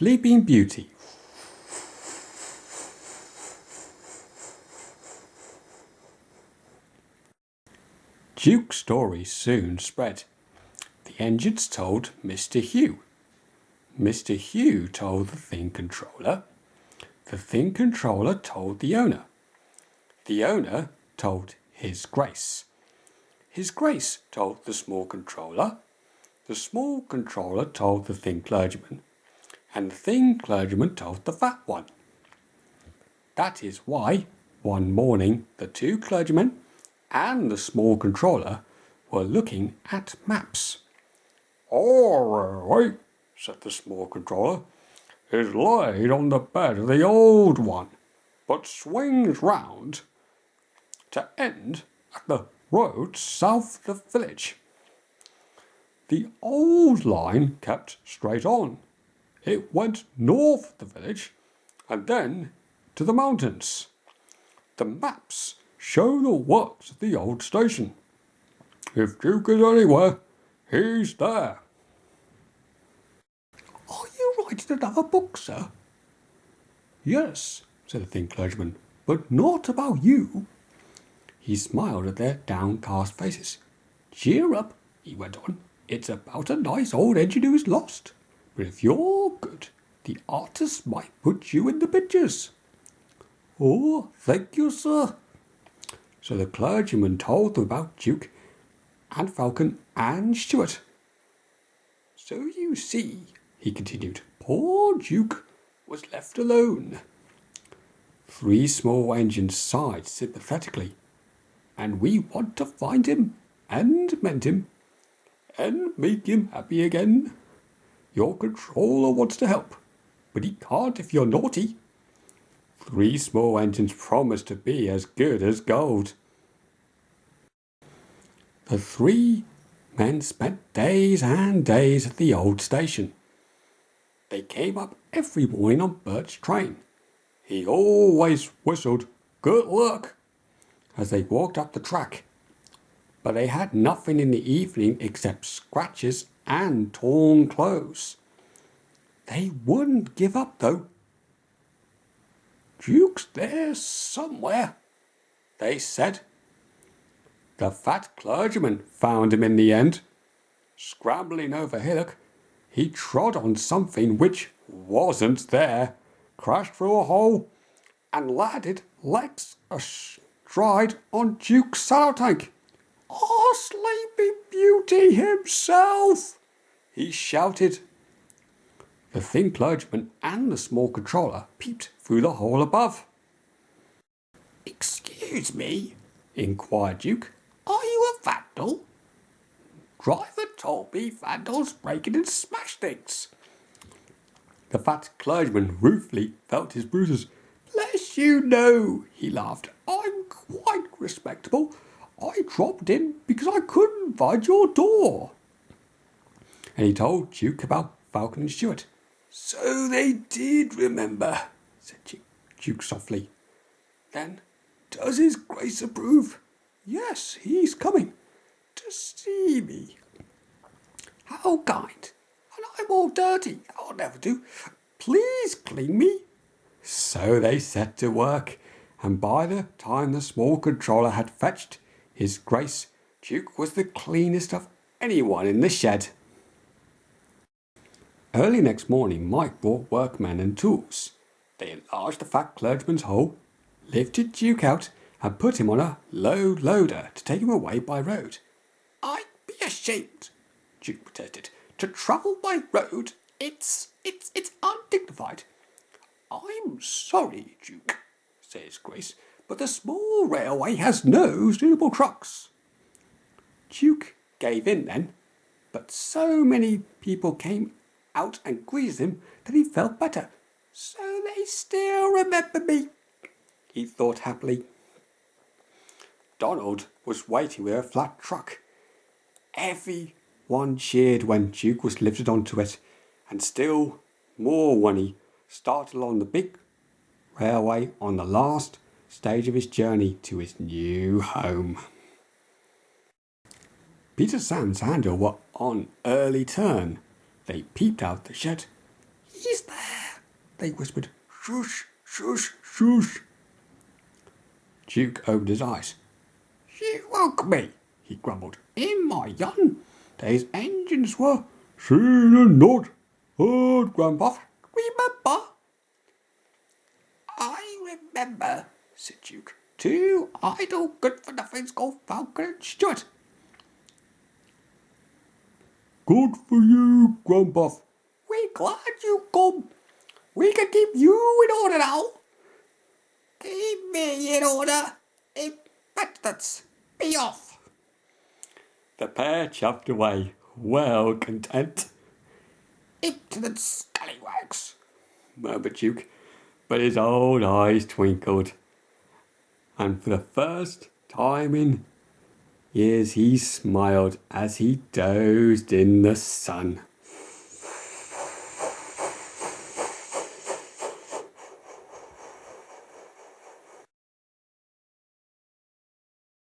Sleeping Beauty. Duke's story soon spread. The engines told Mr. Hugh. Mr. Hugh told the Thin Controller. The Thin Controller told the owner. The owner told His Grace. His Grace told the Small Controller. The Small Controller told the Thin Clergyman. And the Thin Clergyman told the Fat one. That is why, one morning, the two clergymen and the Small Controller were looking at maps. "Our railway," said the Small Controller, "is laid on the bed of the old one, but swings round to end at the road south of the village. The old line kept straight on. It went north of the village and then to the mountains. The maps show the works of the old station. If Duke is anywhere, he's there." "Are you writing another book, sir?" "Yes," said the Thin Clergyman, "but not about you." He smiled at their downcast faces. "Cheer up," he went on. "It's about a nice old engine who is lost. But if you're good, the artist might put you in the pictures." "Oh, thank you, sir." So the clergyman told them about Duke and Falcon and Stuart. "So you see," he continued, "poor Duke was left alone." Three small engines sighed sympathetically. "And we want to find him and mend him and make him happy again. Your controller wants to help, but he can't if you're naughty." Three small engines promised to be as good as gold. The three men spent days and days at the old station. They came up every morning on Bert's train. He always whistled "Good luck" as they walked up the track. But they had nothing in the evening except scratches and torn clothes. They wouldn't give up, though. "Duke's there somewhere," they said. The Fat Clergyman found him in the end. Scrambling over hillock, he trod on something which wasn't there, crashed through a hole, and landed legs astride on Duke's saddle tank. "Our Sleeping Beauty himself!" he shouted. The Thin Clergyman and the Small Controller peeped through the hole above. "Excuse me," inquired Duke, "are you a vandal?" "Driver told me vandals break in and smash things." The Fat Clergyman ruefully felt his bruises. "Bless you, no," he laughed. "I'm quite respectable. I dropped in because I couldn't find your door." And he told Duke about Falcon and Stuart. "So they did remember," said Duke softly. "Then does His Grace approve?" "Yes, he's coming." "To see me?" "How kind. And I'm all dirty. I'll never do. Please clean me." So they set to work, and by the time the Small Controller had fetched His Grace, Duke was the cleanest of anyone in the shed. Early next morning, Mike brought workmen and tools. They enlarged the Fat Clergyman's hole, lifted Duke out, and put him on a load loader to take him away by road. "I'd be ashamed," Duke protested, "to travel by road. It's undignified." "I'm sorry, Duke," said His Grace, "but the small railway has no suitable trucks." Duke gave in then, but so many people came out and greeted him that he felt better. "So they still remember me," he thought happily. Donald was waiting with a flat truck. Everyone cheered when Duke was lifted onto it, and still more when he started along the big railway on the last stage of his journey to his new home. Peter Sam's handle were on early turn. They peeped out the shed. "He's there!" they whispered. Shush, shush, shush. Duke opened his eyes. You woke me, he grumbled. In my yarn, these engines were seen and not heard, Grandpa. Remember? I remember, said Duke. 2 idle good-for-nothings called Falcon and Stuart. Good for you, Grandpa. We're glad you come. We can keep you in order now. Keep me in order. Impudence. Be off. The pair chuffed away, well content. Impudent scallywags, murmured Duke, but his old eyes twinkled. And for the first time in years he smiled as he dozed in the sun.